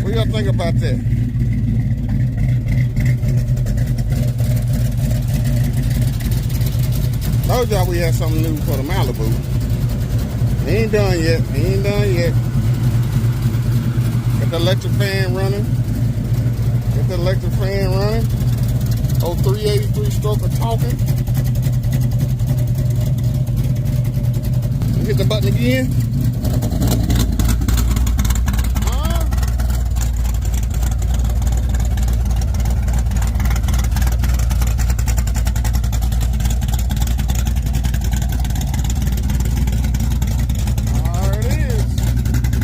What y'all think about that? Told y'all we had something new for the Malibu. He ain't done yet. He ain't done yet. Got the electric fan running. Got the electric fan running. Oh, 383 stroke of talking. Hit the button again.